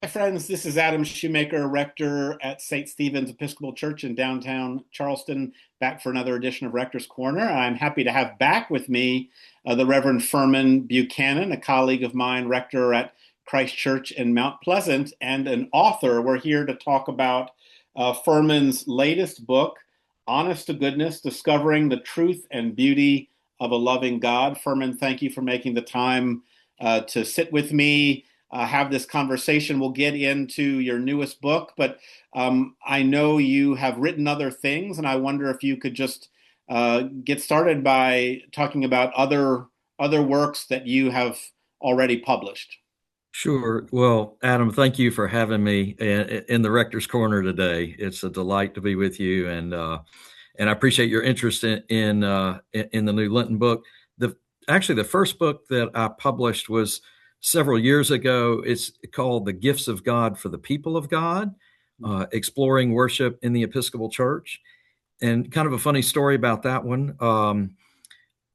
Hi, friends. This is Adam Shoemaker, Rector at St. Stephen's Episcopal Church in downtown Charleston, back for another edition of Rector's Corner. I'm happy to have back with me the Reverend Furman Buchanan, a colleague of mine, Rector at Christ Church in Mount Pleasant, and an author. We're here to talk about Furman's latest book, Honest to Goodness, Discovering the Truth and Beauty of a Loving God. Furman, thank you for making the time to sit with me, have this conversation. We'll get into your newest book, but I know you have written other things, and I wonder if you could just get started by talking about other works that you have already published. Sure. Well, Adam, thank you for having me in the Rector's Corner today. It's a delight to be with you, and I appreciate your interest in the new Lenten book. The first book that I published was several years ago. It's called "The Gifts of God for the People of God: Exploring Worship in the Episcopal Church." And kind of a funny story about that one.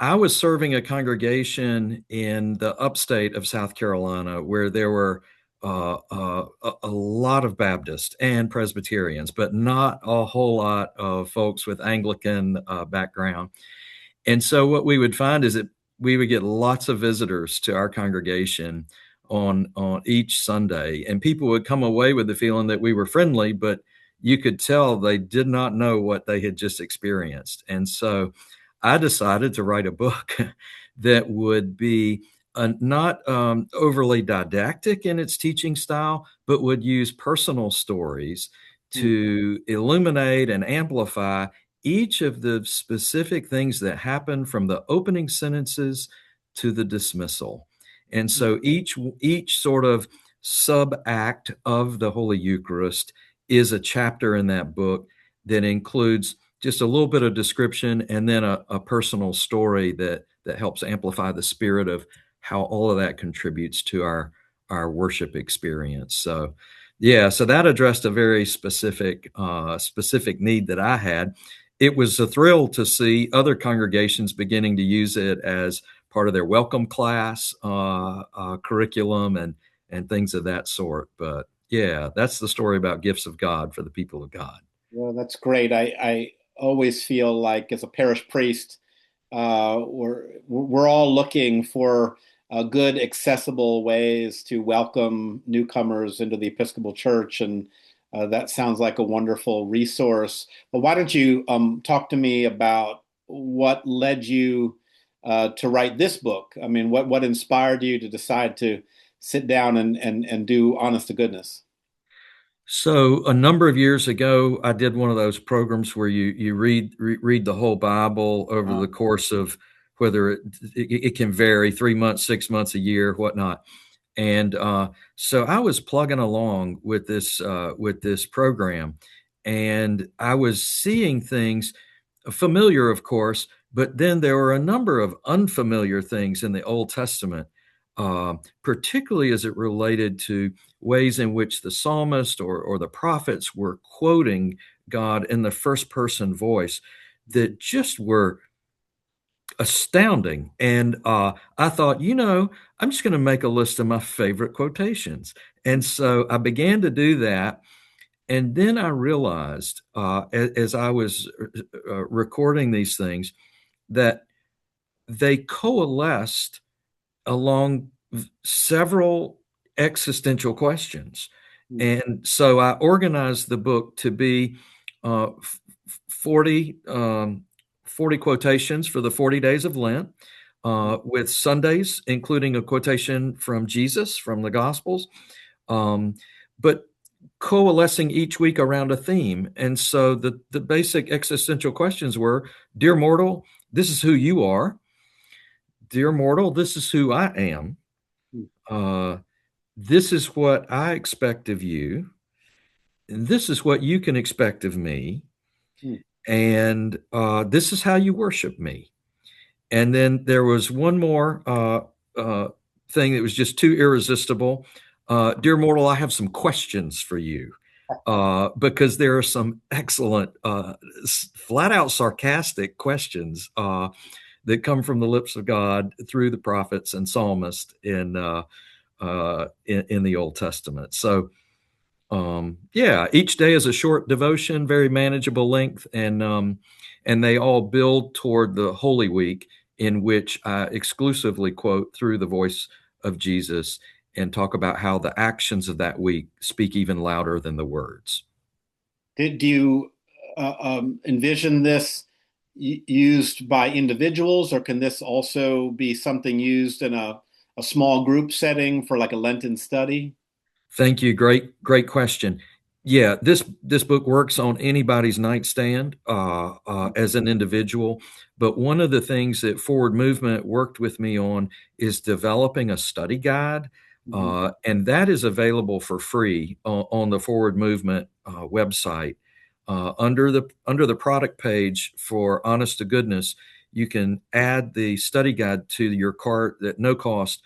I was serving a congregation in the upstate of South Carolina where there were a lot of Baptists and Presbyterians, but not a whole lot of folks with Anglican background. And so what we would find is that we would get lots of visitors to our congregation on each Sunday, and people would come away with the feeling that we were friendly, but you could tell they did not know what they had just experienced. And so I decided to write a book that would be not overly didactic in its teaching style, but would use personal stories to illuminate and amplify each of the specific things that happen from the opening sentences to the dismissal. And so each sort of sub-act of the Holy Eucharist is a chapter in that book that includes just a little bit of description and then a personal story that helps amplify the spirit of how all of that contributes to our worship experience. So so that addressed a very specific need that I had. It was a thrill to see other congregations beginning to use it as part of their welcome class curriculum and things of that sort. But yeah, that's the story about gifts of God for the people of God. Well, that's great. I always feel like as a parish priest, we're all looking for good, accessible ways to welcome newcomers into the Episcopal Church, and that sounds like a wonderful resource. But why don't you talk to me about what led you to write this book? I mean, what inspired you to decide to sit down and do Honest to Goodness? So a number of years ago, I did one of those programs where you read the whole Bible over the course of whether it can vary 3 months, 6 months, a year, whatnot. And so I was plugging along with this program, and I was seeing things familiar, of course, but then there were a number of unfamiliar things in the Old Testament, particularly as it related to ways in which the psalmist or the prophets were quoting God in the first person voice that just were astounding. And I thought, I'm just going to make a list of my favorite quotations. And so I began to do that. And then I realized as I was recording these things that they coalesced along several existential questions. And so I organized the book to be 40, 40 quotations for the 40 days of Lent, with Sundays, including a quotation from Jesus from the Gospels, but coalescing each week around a theme. And so the basic existential questions were, dear mortal, this is who you are. Dear mortal, this is who I am. This is what I expect of you. And this is what you can expect of me. And this is how you worship me. And then there was one more thing that was just too irresistible. Dear mortal, I have some questions for you, because there are some excellent, flat out sarcastic questions that come from the lips of God through the prophets and psalmists in the Old Testament. So Yeah, each day is a short devotion, very manageable length, and they all build toward the Holy Week, in which I exclusively quote through the voice of Jesus and talk about how the actions of that week speak even louder than the words. Do you envision this used by individuals, or can this also be something used in a small group setting for like a Lenten study? Thank you. Great question. Yeah, this book works on anybody's nightstand as an individual. But one of the things that Forward Movement worked with me on is developing a study guide, Mhm. and that is available for free on the Forward Movement website. Under the product page for Honest to Goodness, you can add the study guide to your cart at no cost.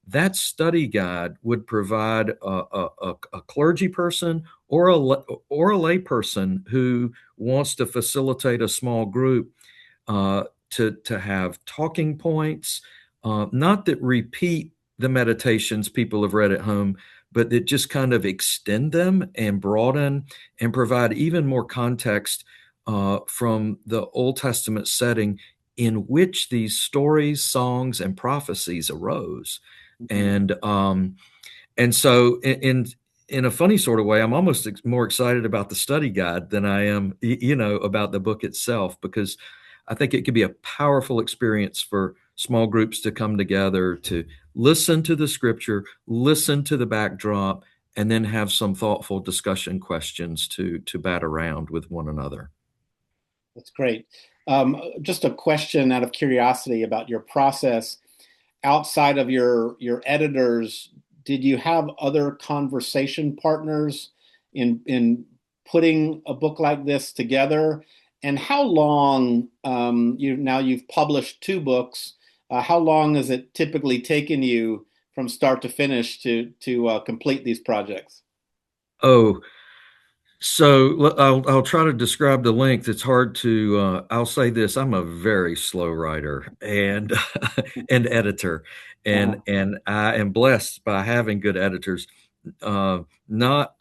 That study guide would provide a clergy person or a lay person who wants to facilitate a small group to have talking points, not that repeat the meditations people have read at home, but that just kind of extend them and broaden and provide even more context from the Old Testament setting in which these stories, songs, and prophecies arose. Mhm. And so in a funny sort of way, I'm almost more excited about the study guide than I am, about the book itself, because I think it could be a powerful experience for small groups to come together to listen to the scripture, listen to the backdrop, and then have some thoughtful discussion questions to bat around with one another. That's great. Just a question out of curiosity about your process. Outside of your editors, did you have other conversation partners in putting a book like this together? And how long you've published two books? How long has it typically taken you from start to finish to complete these projects? Oh, so I'll try to describe the length. It's hard to. I'll say this: I'm a very slow writer and and editor, Uh-huh. and I am blessed by having good editors. Uh, not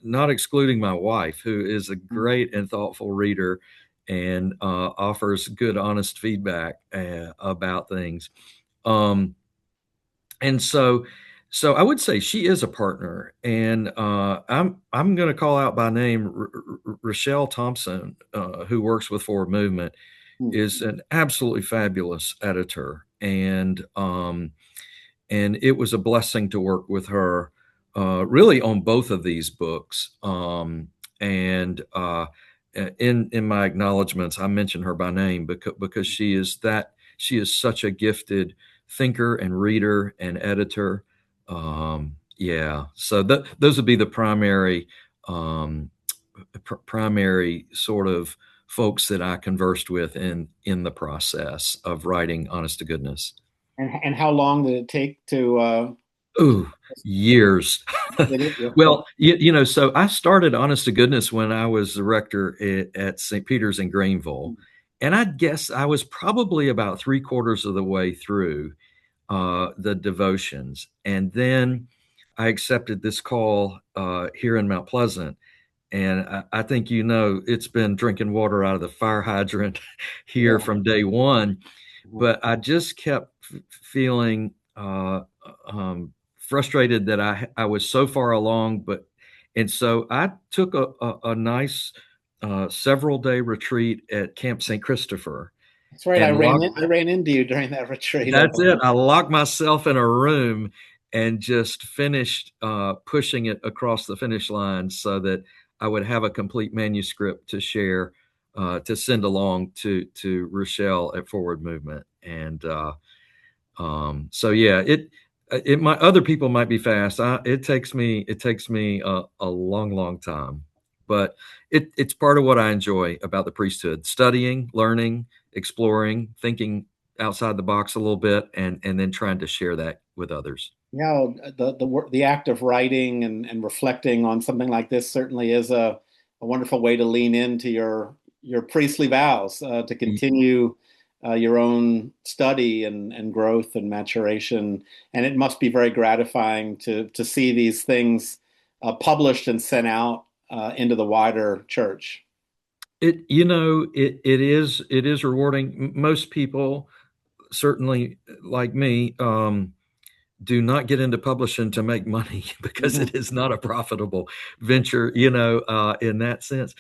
not excluding my wife, who is a great and thoughtful reader and offers good, honest feedback about things. Um, and so I would say she is a partner, and I'm going to call out by name Rochelle Thompson, who works with Forward Movement, Mhm. is an absolutely fabulous editor, and it was a blessing to work with her, really on both of these books. And in my acknowledgments, I mention her by name because she is such a gifted thinker and reader and editor. Yeah, so those would be the um, primary sort of folks that I conversed with in the process of writing Honest to Goodness. And how long did it take to Ooh, years. did it? Yeah. Well, so I started Honest to Goodness when I was the rector at St. Peter's in Greenville. And I guess I was probably about three-quarters of the way through the devotions. And then I accepted this call here in Mount Pleasant. And I think it's been drinking water out of the fire hydrant here Yeah. from day one. Mhm. But I just kept feeling frustrated that I was so far along. And so I took a nice several day retreat at Camp St. Christopher That's right. and locked. I ran into you during that retreat. That's it. I locked myself in a room and just finished pushing it across the finish line so that I would have a complete manuscript to share, to send along to Rochelle at Forward Movement. And so yeah, it might other people might be fast. It takes me a long time, but it's part of what I enjoy about the priesthood: studying, learning, exploring, thinking outside the box a little bit, and then trying to share that with others. Yeah, the act of writing and reflecting on something like this certainly is a wonderful way to lean into your priestly vows to continue your own study and growth and maturation. And it must be very gratifying to see these things published and sent out into the wider church. It is rewarding. Most people, certainly like me, do not get into publishing to make money because Mhm. it is not a profitable venture, in that sense.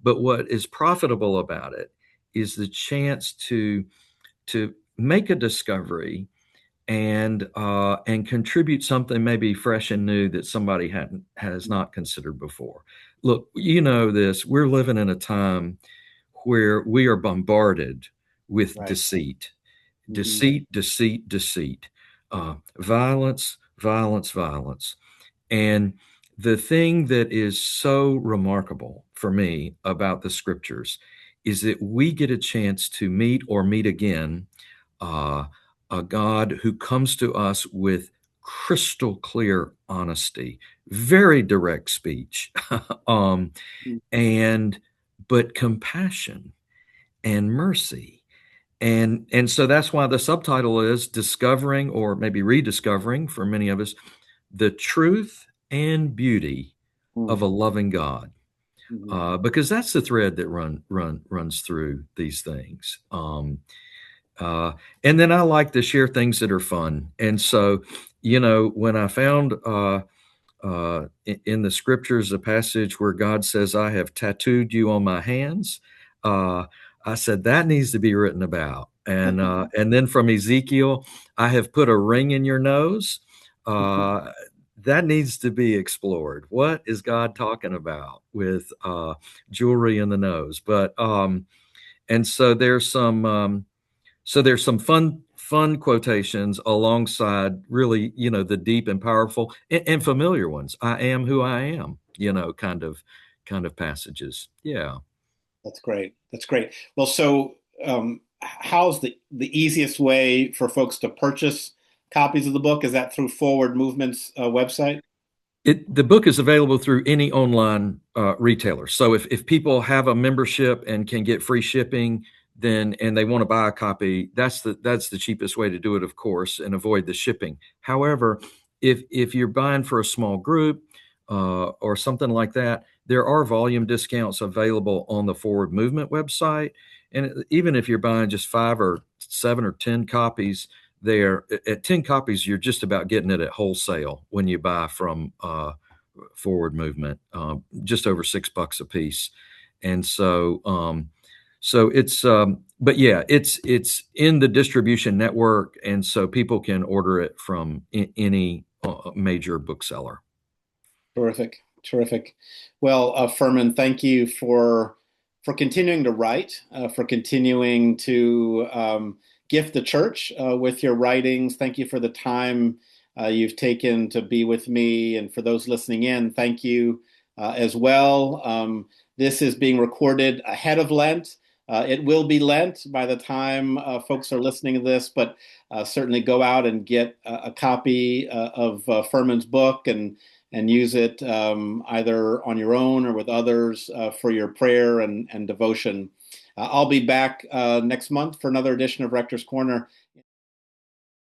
But what is profitable about it is the chance to make a discovery and contribute something maybe fresh and new that somebody has not considered before. Look, you know this. We're living in a time where we are bombarded with Right. deceit, Hmm. deceit, deceit, deceit, violence, violence, violence. And the thing that is so remarkable for me about the scriptures is that we get a chance to meet or meet again uh, a God who comes to us with crystal clear honesty, very direct speech, um, and but compassion and mercy. And so that's why the subtitle is discovering, or maybe rediscovering for many of us, the truth and beauty of a loving God, Hmm. because that's the thread that runs through these things. Uh, and then I like to share things that are fun. And so, when I found in the scriptures a passage where God says, "I have tattooed you on my hands," uh, I said that needs to be written about. And then from Ezekiel, "I have put a ring in your nose." Uh, that needs to be explored. What is God talking about with jewelry in the nose? But and so there's some fun quotations alongside really, the deep and powerful and familiar ones. I am who I am, kind of passages. Yeah. That's great. That's great. Well, so how's the easiest way for folks to purchase copies of the book? Is that through Forward Movement's website? The book is available through any online retailer. So if people have a membership and can get free shipping, then and they want to buy a copy, that's the cheapest way to do it, of course, and avoid the shipping. However, if you're buying for a small group or something like that, there are volume discounts available on the Forward Movement website. And even if you're buying just 5 or 7 or 10 copies, there at 10 copies, you're just about getting it at wholesale when you buy from Forward Movement, just over $6 a piece. And so but yeah, it's in the distribution network, and so people can order it from any major bookseller. Terrific, terrific. Well, Furman, thank you for continuing to write, for continuing to gift the church with your writings. Thank you for the time you've taken to be with me, and for those listening in, thank you as well. This is being recorded ahead of Lent. It will be Lent by the time folks are listening to this, but certainly go out and get a copy of Furman's book and use it either on your own or with others for your prayer and devotion. I'll be back next month for another edition of Rector's Corner.